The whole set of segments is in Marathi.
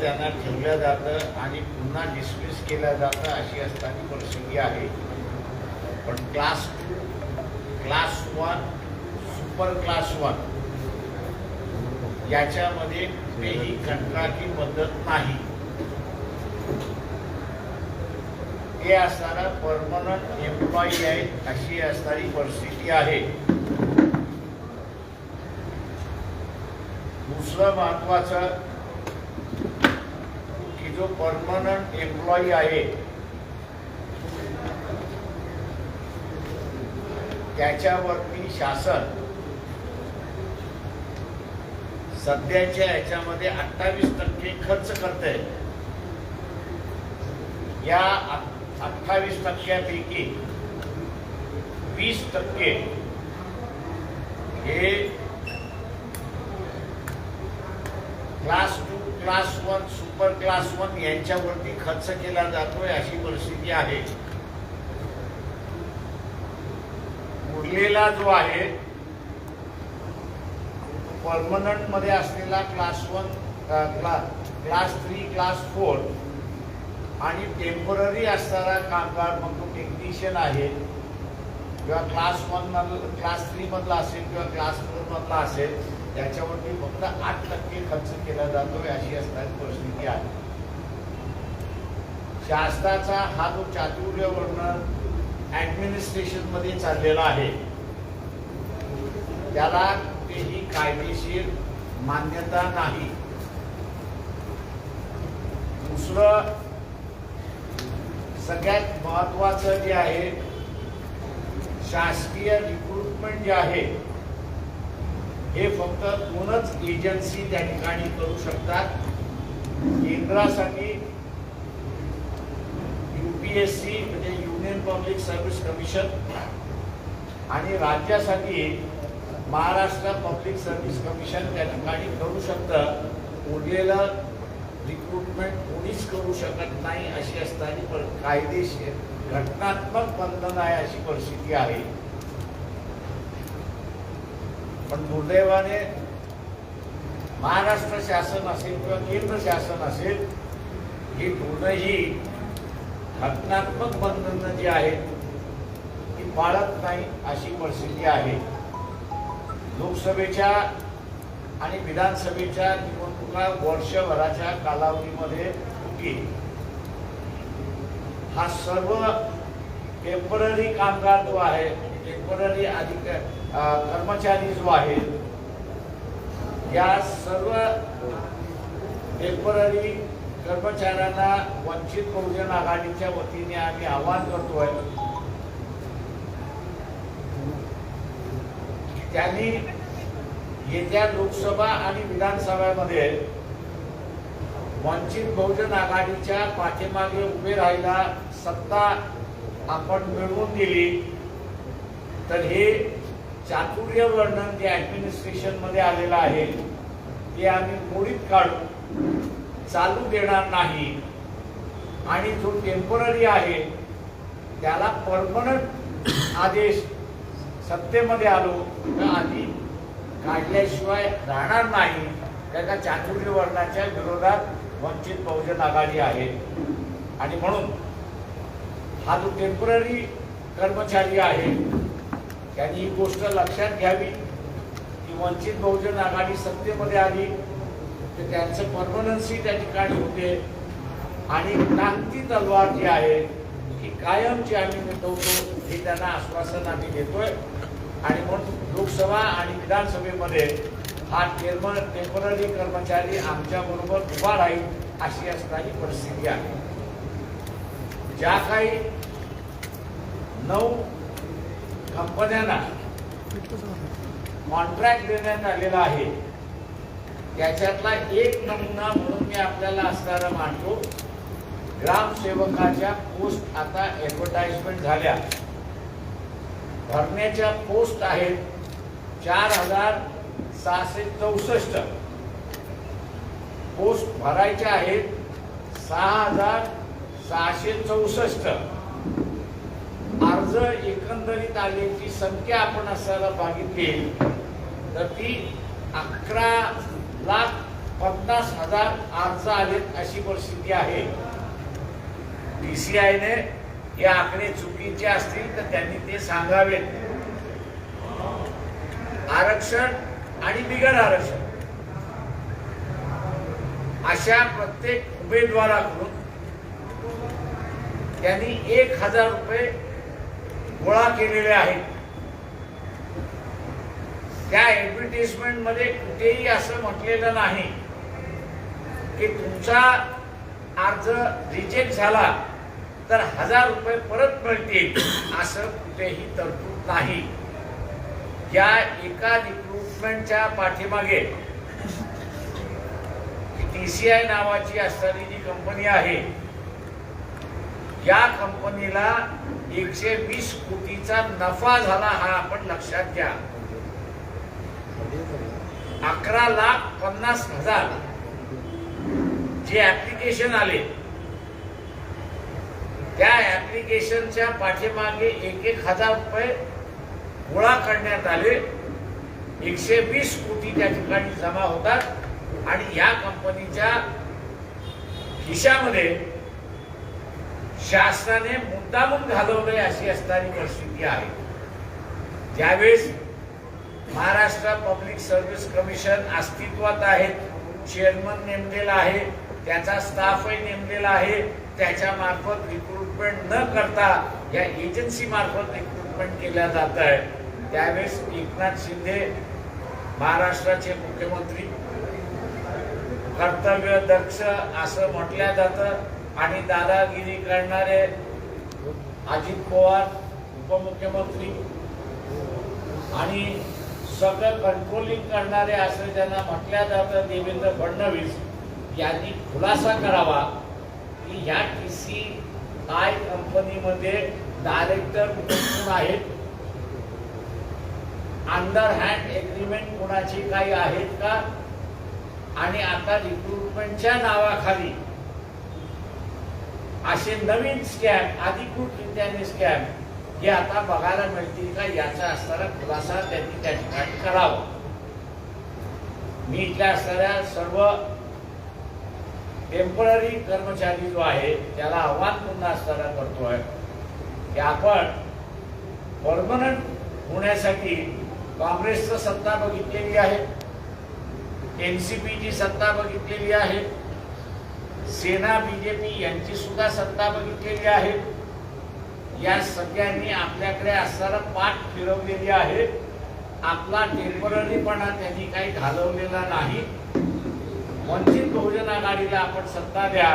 त्यांना ठेवलं जातं आणि पुन्हा डिसमिस केलं जातं अशी असताना परिस्थिती आहे. पण क्लास 2, क्लास 1, सुपर क्लास 1 याच्यामध्ये कुठेही कंत्राटी पद्धत नाही. हे असणारा परमनंट एम्प्लॉई आहे अशी असणारी परिस्थिती आहे. दुसरं महत्वाचं की जो परमनंट एम्प्लॉई आहे त्याच्यावरती शासन सध्याच्या याच्यामध्ये 28% खर्च करते. या 28%पैकी 20% हे क्लास 2, क्लास 1, सुपर क्लास 1 यांच्यावरती खर्च केला जातोय अशी परिस्थिती आहे. उरलेला जो आहे परमनंट मध्ये असलेला क्लास 1, क्लास 3, क्लास 4 आणि टेम्पररी असणारा कामगार मग तो टेक्निशियन आहे किंवा क्लास 1 मधला, क्लास 3 मधला असेल किंवा क्लास 4 मधला असेल त्याच्यावरती फक्त 8% खर्च केला जातोय अशी असणारी परिस्थिती आहे. शासनाचा हा जो चातुर्य वर्णन ऍडमिनिस्ट्रेशन मध्ये चाललेला आहे त्याला कुठेही कायदेशीर मान्यता नाही. दुसरं सगळ्यात महत्वाचं जे आहे शासकीय रिक्रुटमेंट जे आहे हे फक्त 2च एजन्सी त्या ठिकाणी करू शकतात. केंद्रासाठी UPSC म्हणजे युनियन पब्लिक सर्व्हिस कमिशन आणि राज्यासाठी महाराष्ट्र पब्लिक सर्व्हिस कमिशन त्या ठिकाणी करू शकतं. उरलेलं रिक्रुटमेंट कोणीच करू शकत नाही अशी असताना कायदेशीर घटनात्मक बंधन आहे अशी परिस्थिती आहे. पण दुर्दैवाने महाराष्ट्र शासन असेल किंवा केंद्र शासन असेल ही दोनही घटनात्मक बंधनं जी आहेत ती पाळत नाही अशी परिस्थिती आहे. लोकसभेच्या आणि विधानसभेच्या निवडणुका वर्षभराच्या कालावधीमध्ये होती. हा सर्व टेम्पररी कामगार जो आहे, टेम्पररी कर्मचारी जो आहे, या सर्व टेम्पररी कर्मचाऱ्यांना वंचित बहुजन आघाडीच्या वतीने आम्ही आवाहन करतोय त्यांनी येत्या लोकसभा आणि विधानसभेमध्ये वंचित बहुजन आघाडीच्या पाठीमागे उभे राहायला सत्ता आपण मिळवून दिली तर हे चातुर्य वर्णन जे ऍडमिनिस्ट्रेशन मध्ये आलेलं आहे ते आम्ही मोडीत काढू, चालू देणार नाही. आणि जो टेम्पररी आहे त्याला परमनंट आदेश सत्तेमध्ये आलो तर आधी काढल्याशिवाय राहणार नाही. त्याच्या चातुर्य वर्णाच्या विरोधात वंचित बहुजन आघाडी आहे. आणि म्हणून हा जो टेम्पररी कर्मचारी आहे त्यांनी ही गोष्ट लक्षात घ्यावी की वंचित बहुजन आघाडी सत्तेमध्ये आली तर त्यांचं परमनन्सी त्या ठिकाणी होते आणि टांगती तलवार जी आहे की कायमची आम्ही मिटवतो हे त्यांना आश्वासन आम्ही देतोय. आणि म्हणून लोकसभा आणि विधानसभेमध्ये हा टेम्पररी कर्मचारी आमच्या बरोबर उभा राहील अशी असणारी परिस्थिती आहे. ज्या काही 9 कंपन्यांना कॉन्ट्रॅक्ट देण्यात आलेला आहे त्याच्यातला एक नमुना म्हणून मी आपल्याला असणारा मांडतो. ग्रामसेवकाच्या पोस्ट आता ऍडव्हर्टाइजमेंट झाल्या, भरण्याच्या पोस्ट आहेत 4664 पोस्ट भरायच्या आहेत 6664. अर्ज एकंदरीत आलेची संख्या आपण असायला बघितली तर ती 11,00,000 50,000 अर्ज आलेत अशी परिस्थिती आहे. DCIने हे आकडे चुकीचे असतील तर त्यांनी ते सांगावेत. आरक्षण आणि बिगर आरक्षण अशा प्रत्येक उमेदवाराकडून त्यांनी 1,000 रुपये गोळा केलेले आहेत. त्या ऍडव्हर्टाइजमेंट मध्ये कुठेही असं म्हटलेलं नाही की तुमचा अर्ज रिजेक्ट झाला तर 1,000 रुपये परत मिळतील, असं कुठेही तरतूद नाही. या एका रिक्रुटमेंटच्या पाठीमागे TCI नावाची असणारी जी कंपनी आहे, या कंपनीला 120 कोटीचा नफा झाला, हा आपण लक्षात घ्या. 11,50,000 जे ऍप्लिकेशन आले, त्या ऍप्लिकेशनच्या पाठीमागे 1,000 रुपये गोळा करण्यात आले. 120 कोटी त्या ठिकाणी जमा होतात आणि या कंपनीच्या खिशामध्ये शासनाने मुद्दामून घालवले अशी असणारी परिस्थिती आहे. ज्यावेळेस महाराष्ट्र पब्लिक सर्व्हिस कमिशन अस्तित्वात आहे, चेअरमन नेमलेला आहे, त्याचा स्टाफही नेमलेला आहे, त्याच्या मार्फत रिक्रुटमेंट न करता या एजन्सी मार्फत रिक्रुटमेंट केल्या जात आहे. त्यावेळेस एकनाथ शिंदे महाराष्ट्राचे मुख्यमंत्री कर्तव्य दक्ष असं म्हटलं जातं आणि दादागिरी करणारे अजित पवार उपमुख्यमंत्री आणि सगळं कंट्रोलिंग करणारे असं ज्यांना म्हटलं जातं देवेंद्र फडणवीस यांनी खुलासा करावा की या TCI कंपनीमध्ये डायरेक्टर कोण आहेत, अंडर हँड एग्रीमेंट कोणाची काही आहेत का, आणि आता रिक्रुटमेंटच्या नावाखाली असे नवीन स्कॅम, अधिकृतरित्याने स्कॅम हे आता बघायला मिळतील का, याचा असणारा खुलासा त्यांनी त्या ठिकाणी करावा. मी इथल्या असणाऱ्या सर्व टेम्पररी कर्मचारी जो आहे त्याला आव्हान पुन्हा असताना करतोय की आपण परमनंट होण्यासाठी काँग्रेसचं सत्ता बघितलेली आहे, NCPची सत्ता बघितलेली आहे, सेना BJP यांची सुद्धा सत्ता बघितलेली आहे. या सगळ्यांनी आपल्याकडे असणारा पाठ फिरवलेली आहे. आपला टेम्पररीपणा त्यांनी काही घालवलेला नाही. वंचित बहुजन आघाडीला आपण सत्ता द्या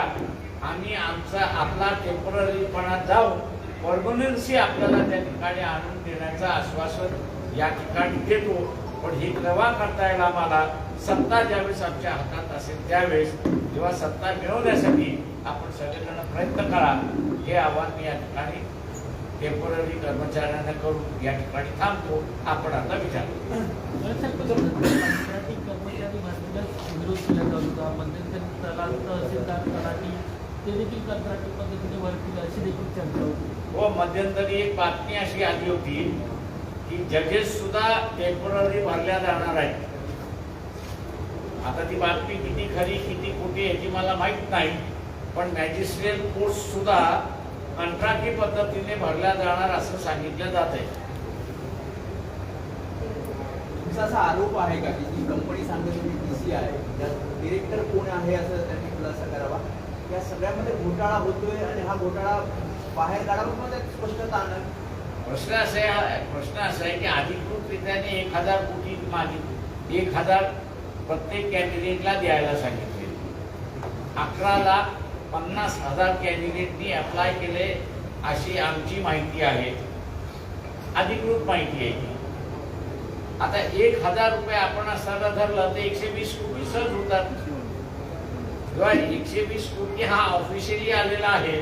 आणि आपला टेम्पररीपणा जाऊन परमनन्सी आपल्याला त्या ठिकाणी आणून देण्याचं आश्वासन या ठिकाणी देतो. पण हे केव्हा करता येईल आम्हाला, सत्ता ज्यावेळेस आमच्या हातात असेल त्यावेळेस, जेव्हा सत्ता मिळवण्यासाठी आपण सगळेजण प्रयत्न करा, हे आव्हान मी या ठिकाणी टेम्पररी कर्मचाऱ्यांना करून या ठिकाणी थांबतो. आपण आता विचार हो. मध्यंतरी एक बातमी अशी आली होती की जजेस सुद्धा टेम्पररी भरल्या जाणार आहेत. आता ती बातमी किती खरी किती खोटी याची मला माहित नाही, पण मॅजिस्ट्रेट पोस्ट सुद्धा कंत्राटी पद्धतीने भरल्या जाणार असं सांगितलं जात आहे. तुमचा असा आरोप आहे का की जी कंपनी सांगत होती TCI, त्यात डिरेक्टर कोण आहे असं त्यांनी खुलासा करावा. या सगळ्यामध्ये घोटाळा होतोय आणि हा घोटाळा बाहेर काढावा, त्यात स्पष्टता आणा. प्रश्न असा आहे की अधिकृतरित्याने 1,000 कोटी मागितले, 1,000 प्रत्येक कॅन्डिडेटला द्यायला सांगितले. 11,50,000 कॅन्डिडेटनी अप्लाय केले अशी आमची माहिती आहे, अधिकृत माहिती आहे. आता 1,000 रुपये आपण असताना धरलं तर 120 कोटी सहज होतात. किंवा 120 कोटी हा ऑफिशियली आलेला आहे,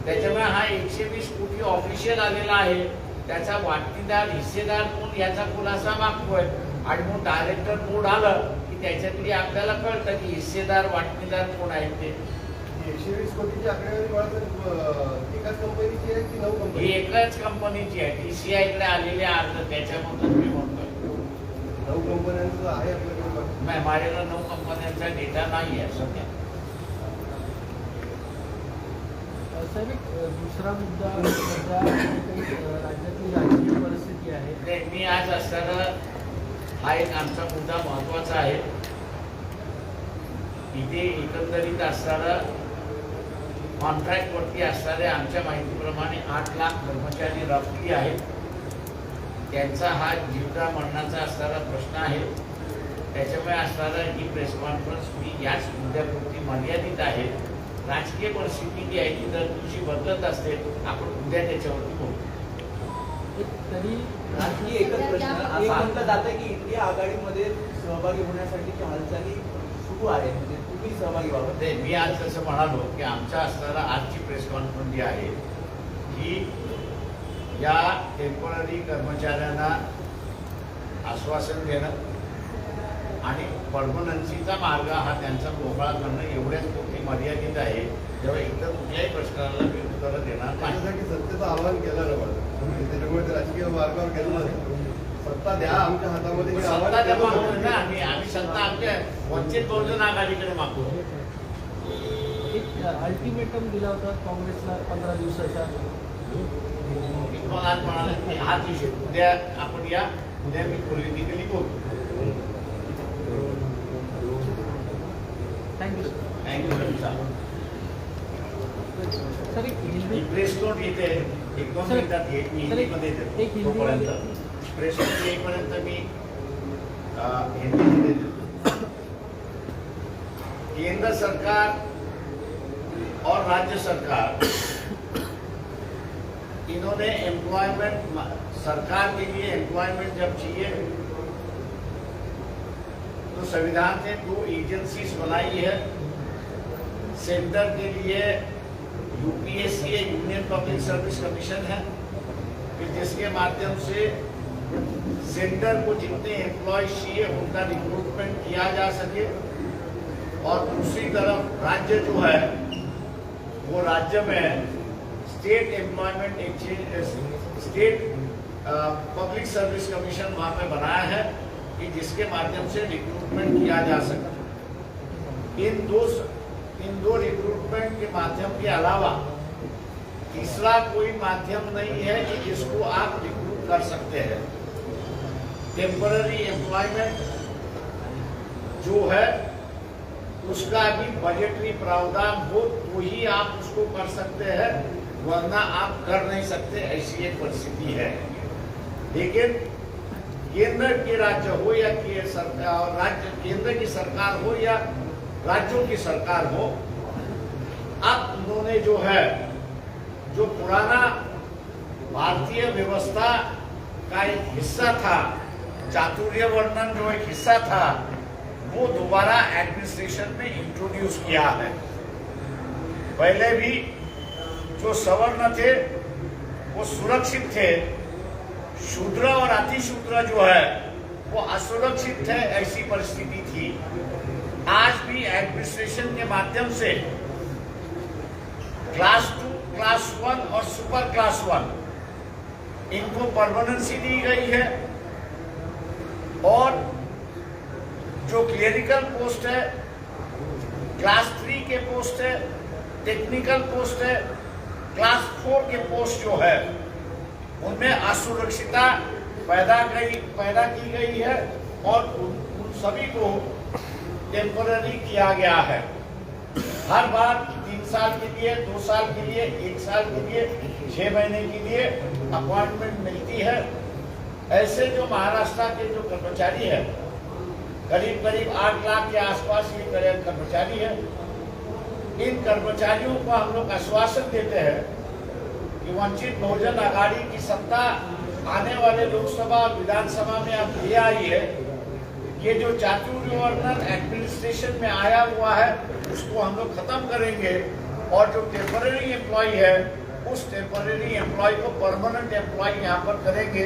त्याच्यामुळे हा 120 कोटी ऑफिशियल आलेला आहे. त्याचा वाटणीदार हिस्सेदार कोण याचा खुलासा मागतोय आणि मग डायरेक्टर बोर्ड आलं की त्याच्यातली आपल्याला कळतं की हिस्सेदार वाटणीदार कोण आहेत ते. 120 कोटीची आकडेवारी एकाच कंपनीची आहे की 9 कंपनी? ही एकाच कंपनीची आहे. TCI कडे आलेले अर्ज त्याच्यामधून मी म्हणतोय 9 कंपन्यांचं आहे आपल्याकडे. माझ्याकडे 9 कंपन्यांचा डेटा नाही आहे सध्या. साहेब, एक दुसरा मुद्दा सध्या राज्यातली राजकीय परिस्थिती आहे. ते मी आज असताना हा एक आमचा मुद्दा महत्वाचा आहे. इथे एकंदरीत असताना कॉन्ट्रॅक्टवरती असणारे आमच्या माहितीप्रमाणे 8 लाख कर्मचारी रफली आहेत. त्यांचा हा जीवता मरणाचा असणारा प्रश्न आहे. त्याच्यामुळे असणारा ही प्रेस कॉन्फरन्स मी याच मुद्द्यापुरती मर्यादित आहे. राजकीय परिस्थिती जी आहे ती दर दिवशी बदलत असते. आपण उद्या त्याच्यावरती बोलू. तरी आणखी एकच प्रश्न असं म्हटलं जातं की इंडिया आघाडीमध्ये सहभागी होण्यासाठीच्या हालचाली सुरू आहेत, म्हणजे तुम्ही सहभागी व्हावं. ते मी आज जसं म्हणालो की आमच्या असणारा आजची प्रेस कॉन्फरन्स जी आहे ही या टेम्पररी कर्मचाऱ्यांना आश्वासन देणं आणि परमनन्सीचा मार्ग हा त्यांचा मोकळा करणं एवढ्याच पुरती मर्यादित आहे. जेव्हा इतर कुठल्याही प्रश्नाला मी उत्तरं देणार नाही. त्याच्यासाठी सत्तेचं आवाहन केलं ना मला, त्याच्यामुळे ते राजकीय मार्गावर गेलं नाही. सत्ता द्या आमच्या हातामध्ये हे आवाहन सत्ता केलं मागतो होतं. ना आम्ही सत्ता आमच्या वंचित बहुजन आघाडीकडे मागतो. एक अल्टिमेटम दिला होता काँग्रेसला 15 दिवसाचा. मी तुम्हाला आज म्हणाले की हाच विषय उद्या आपण या उद्या मी पॉलिटिकली बोलतो. Thank you thank you. सर. एक हिंदी प्रेस नोट येते 1-2 सर, मिनिटात येईल. मी सर, हिंदीमध्ये एक देतो हिंदी तोपर्यंत. प्रेस नोट येईपर्यंत मी हिंदीमध्ये देतो. केंद्र सरकार और राज्य सरकार इन्होंने एम्प्लॉयमेंट, सरकार के लिए एम्प्लॉयमेंट जब चाहिए तो संविधान ने 2 एजेंसीज बनाई है. सेंटर के लिए UPSC union public service commission है कि जिसके माध्यम से सेंटर को जितने एम्प्लॉय चाहिए उनका रिक्रूटमेंट किया जा सके. और दूसरी तरफ राज्य जो है वो राज्य में state employment exchange, state public service commission वहाँ पे बनाया है कि जिसके माध्यम से रिक्रूटमेंट किया जा सके. इन दो रिक्रूटमेंट के माध्यम के अलावा तीसरा कोई माध्यम नहीं है कि जिसको आप रिक्रूट कर सकते हैं. टेम्पररी एम्प्लॉयमेंट जो है उसका भी बजटरी प्रावधान हो तो ही आप उसको कर सकते हैं, वरना आप कर नहीं सकते. ऐसी एक परिस्थिति है. लेकिन केंद्र के राज्य हो या केंद्र की सरकार हो या राज्यों की सरकार हो, अब उन्होंने जो है जो पुराना भारतीय व्यवस्था का एक हिस्सा था, चातुर्य वर्णन जो एक हिस्सा था, वो दोबारा एडमिनिस्ट्रेशन में इंट्रोड्यूस किया है. पहले भी जो सवर्ण थे वो सुरक्षित थे, शूद्र और अतिशूद्र जो है वो असुरक्षित थे. ऐसी परिस्थिति थी. आज भी एडमिनिस्ट्रेशन के माध्यम से क्लास 2, क्लास 1 और सुपर क्लास 1 इनको परमानेंसी दी गई है. और जो क्लेरिकल पोस्ट है, क्लास 3 के पोस्ट है, टेक्निकल पोस्ट है, क्लास 4 के पोस्ट जो है उनमें असुरक्षितता पैदा की गई है और उन सभी को टेम्पररी किया गया है. हर बार 3 साल के लिए, 2 साल के लिए, 1 साल के लिए, 6 महीने के लिए अपॉइंटमेंट मिलती है. ऐसे जो महाराष्ट्र के जो कर्मचारी है, करीब 8 लाख के आसपास ये कर्मचारी है. इन कर्मचारियों को हम लोग आश्वासन देते हैं कि वंचित बहुजन आघाड़ी की सत्ता आने वाले लोकसभा और विधानसभा में अब ये आई है. ये जो चातुर्य वर्णन एडमिनिस्ट्रेशन में आया हुआ है उसको हम लोग खत्म करेंगे और जो टेम्पररी एम्प्लॉय है उस टेम्पररी एम्प्लॉय को परमानेंट एम्प्लॉय यहाँ पर करेंगे.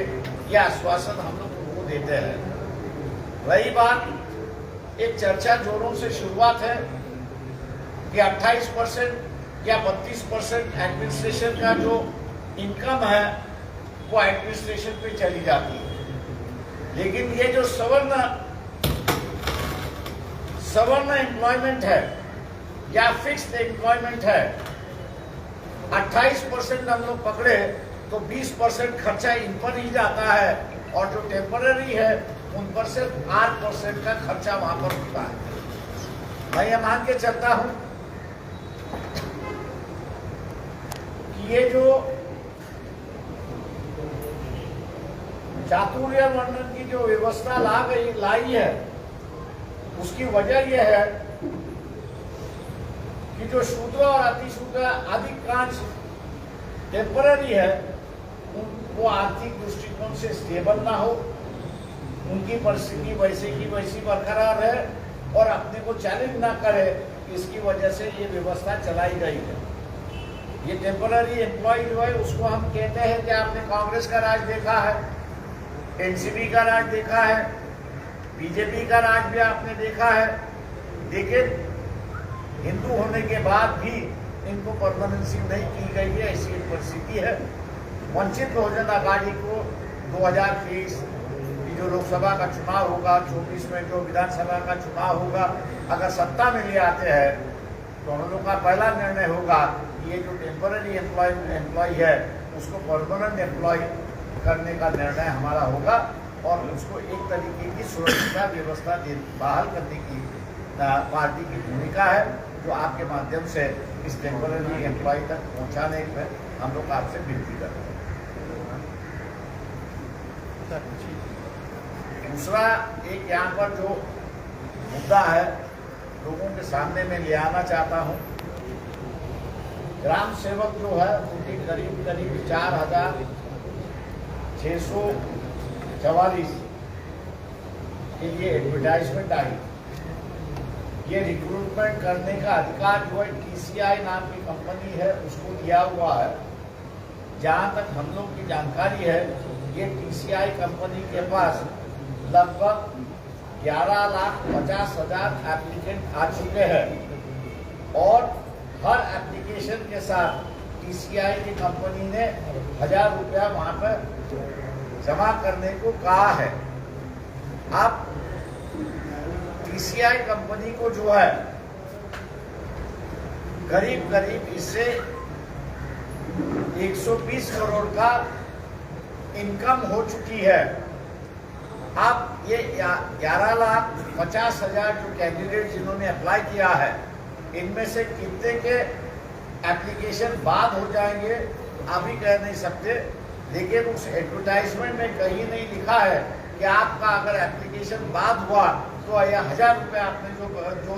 यह आश्वासन हम लोग उनको देते हैं. रही बात, एक चर्चा जोरों से शुरुआत है कि 28% या 32% एडमिनिस्ट्रेशन का जो इनकम है वो एडमिनिस्ट्रेशन पे चली जाती है. लेकिन ये जो सवर्ण सवर्ण एम्प्लॉयमेंट है या फिक्स्ड एम्प्लॉयमेंट है, 28% हम लोग पकड़े तो 20% खर्चा इन पर ही जाता है, और जो टेम्पररी है उन पर से 8% का खर्चा वहां पर होता है। मैं ये मान के चलता हूं कि ये जो चातुर्य वर्णन की जो व्यवस्था लाई है, उसकी वजह यह है कि जो शूद्र और अतिशूद्र अधिकांश टेम्पररी है, वो आर्थिक दृष्टिकोण से स्टेबल ना हो, उनकी परिस्थिति वैसे की वैसी बरकरार है और अपने को चैलेंज ना करे, इसकी वजह से ये व्यवस्था चलाई गई है। ये टेम्पररी एम्प्लॉय जो है उसको हम कहते हैं कि आपने कांग्रेस का राज देखा है, एनसीपी का राज देखा है, बीजेपी का राज भी आपने देखा है, लेकिन हिंदू होने के बाद भी इनको परमानेंसी नहीं की गई है, ऐसी एक परिस्थिति है। वंचित बहुजन आघाड़ी को 2023 की जो लोकसभा का चुनाव होगा, 24 में जो विधानसभा का चुनाव होगा, अगर सत्ता में ले आते हैं तो हम लोग का पहला निर्णय होगा कि ये जो टेम्पररी एम्प्लॉय है उसको परमानेंट एम्प्लॉय करने का निर्णय हमारा होगा, और उसको एक तरीके की सुरक्षा व्यवस्था बहाल करने की पार्टी की भूमिका है, जो आपके माध्यम से इस टेम्पररी एम्प्लॉय तक पहुंचाने में हम लोग आपसे विनती करते हैं। दूसरा एक यहाँ पर जो मुद्दा है लोगों के सामने में ले आना चाहता हूँ, ग्राम सेवक जो है उनकी करीब 4,644 के लिए एडवर्टाइजमेंट आई। ये रिक्रूटमेंट करने का अधिकार जो है TCI नाम की कंपनी है उसको दिया हुआ है। जहाँ तक हम लोग की जानकारी है, ये TCI कंपनी के पास लगभग 11,50,000 एप्लीकेंट आ चुके हैं, और हर एप्लीकेशन के साथ TCI की कंपनी ने 1,000 रुपया वहाँ पर जमा करने को कहा है। अब TCI कंपनी को जो है करीब इससे 120 करोड़ का इनकम हो चुकी है। अब ये 11,50,000 जो कैंडिडेट जिन्होंने अप्लाई किया है, इनमें से कितने के एप्लीकेशन बाद हो जाएंगे अभी कह नहीं सकते, लेकिन उस एडवर्टाइजमेंट में कहीं नहीं लिखा है कि आपका अगर एप्लीकेशन बाद हुआ तो यह 1,000 रुपये आपने जो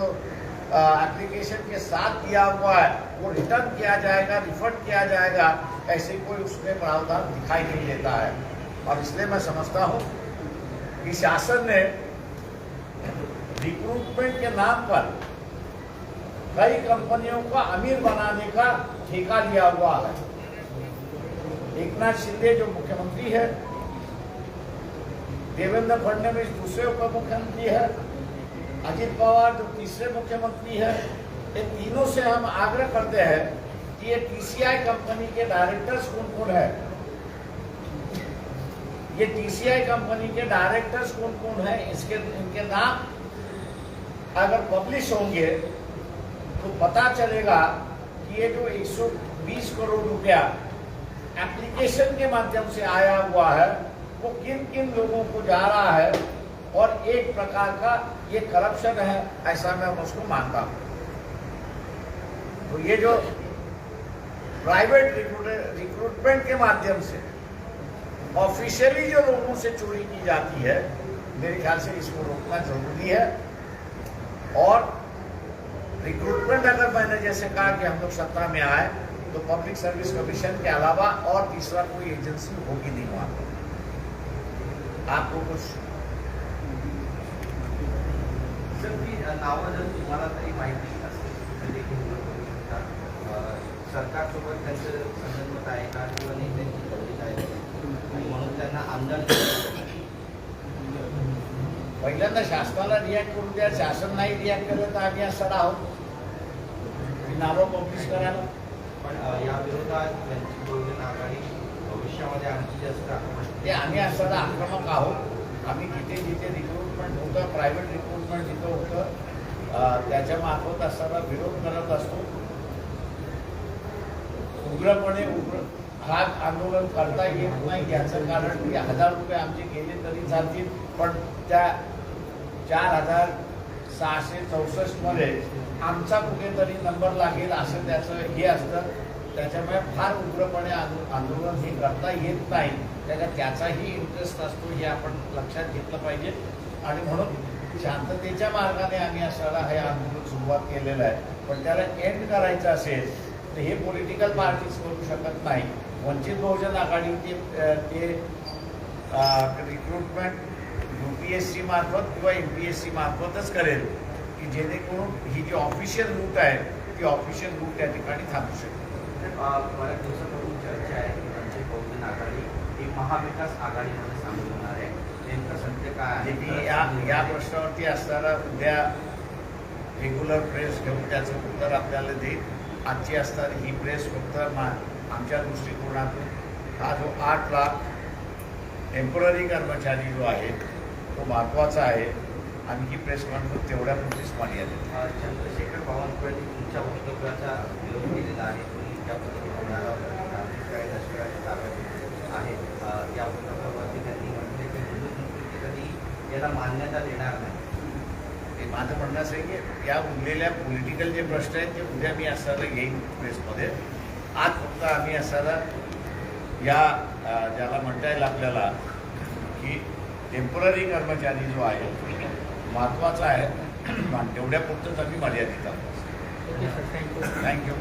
एप्लीकेशन के साथ दिया हुआ है वो रिटर्न किया जाएगा, रिफंड किया जाएगा, ऐसे कोई उसमें प्रावधान दिखाई नहीं देता है। और इसलिए मैं समझता हूँ कि शासन ने रिक्रूटमेंट के नाम पर कई कंपनियों को अमीर बनाने का ठेका लिया हुआ है। एकनाथ शिंदे जो मुख्यमंत्री है, देवेंद्र फडणवीस दूसरे उप मुख्यमंत्री है, अजित पवार जो तीसरे मुख्यमंत्री है, ये तीनों से हम आग्रह करते हैं कि ये TCI कंपनी के डायरेक्टर्स कौन कौन है, ये TCI कंपनी के डायरेक्टर्स कौन कौन है, इनके नाम अगर पब्लिश होंगे तो पता चलेगा कि ये जो 120 करोड़ रुपया एप्लीकेशन के माध्यम से आया हुआ है वो किन किन लोगों को जा रहा है, और एक प्रकार का ये करप्शन है, ऐसा मैं उसको मानता हूं। तो ये जो प्राइवेट रिक्रूटमेंट के माध्यम से ऑफिशियली जो लोगों से चोरी की जाती है, मेरे ख्याल से इसको रोकना जरूरी है। और रिक्रूटमेंट अगर मैंने जैसे कहा कि हम लोग सत्ता में आए तो पब्लिक सर्विस कमीशन के अलावा और तीसरा कोई एजेंसी होगी नहीं वहां पर। आपको कुछ सर ती नावं जर तुम्हाला तरी माहिती असेल म्हणजे सरकारसोबत त्यांचं संगनमत आहे का किंवा नेत्यांची पद्धत आहे आणि म्हणून त्यांना आमदार पहिल्यांदा शासनाला रिॲक्ट करू द्या, शासन नाही रिॲक्ट केलं तर आम्ही असं आहोत नावं पब्लिश करायला। पण या विरोधात त्यांची बहुजन आघाडी भविष्यामध्ये आणखी जास्त आक्रमक ते आम्ही असं आक्रमक आहोत। आम्ही जिथे जिथे रिक्रूटमेंट होतं, प्रायव्हेट रिक्रूटमेंट जिथं होतं त्याच्या मार्फत असताना विरोध करत असतो. उग्रपणे हा आंदोलन करता येत नाही याचं कारण की 1000 रुपये आमचे गेले तरी चालतील, पण त्या 4664 मध्ये आमचा कुठेतरी नंबर लागेल असं त्याचं हे असतं. त्याच्यामुळे फार उग्रपणे आंदोलन हे करता येत नाही. त्याचाही इंटरेस्ट असतो हे आपण लक्षात घेतलं पाहिजे. आणि म्हणून शांततेच्या मार्गाने आम्ही असायला हे आंदोलन सुरुवात केलेलं आहे. पण त्याला एंड करायचं असेल तर हे पॉलिटिकल पार्टीज करू शकत नाही. वंचित बहुजन आघाडी ते रिक्रुटमेंट UPSC मार्फत किंवा MPSC मार्फतच करेल की जेणेकरून ही जी ऑफिशियल रूट आहे ती ऑफिशियल रूट त्या ठिकाणी थांबू शकते. बऱ्याच दिवसापासून चर्चा आहे की वंचित बहुजन आघाडी ही महाविकास आघाडीमध्ये सामील होणार आहे. नेमकं सत्य काय आहे? मी या प्रश्नावरती असताना उद्या रेग्युलर प्रेस घेऊन त्याचं उत्तर आपल्याला देईल. आजची असणारी ही प्रेस फक्त आमच्या दृष्टिकोनातून हा जो 8 लाख टेम्पररी कर्मचारी जो आहे तो महत्त्वाचा आहे आणि ही प्रेस कॉन्फरन्स तेवढ्यापुरतीच मर्यादित आहे. चंद्रशेखर बावनकुळेंनी तुमच्या वक्तव्याचा विरोध केलेला आहे. तुम्ही ज्या पद्धतीने म्हणाला काही लष्कराच्या ताब्यात आहे या वक्तव्यावरती त्यांनी म्हटले की हिंदू संस्कृती कधी याला मान्यता देणार नाही. हे माझं म्हणणं असं आहे की या उरलेल्या पॉलिटिकल जे प्रश्न आहेत ते उद्या मी असताना घेईन प्रेसमध्ये. आज फक्त आम्ही असताना या ज्याला म्हणता येईल आपल्याला की टेम्पररी कर्मचारी जो आहे महत्त्वाचा आहे तेवढ्यापुरतंच आम्ही मर्यादित आहोत. Okay sir, thank you. थँक्यू.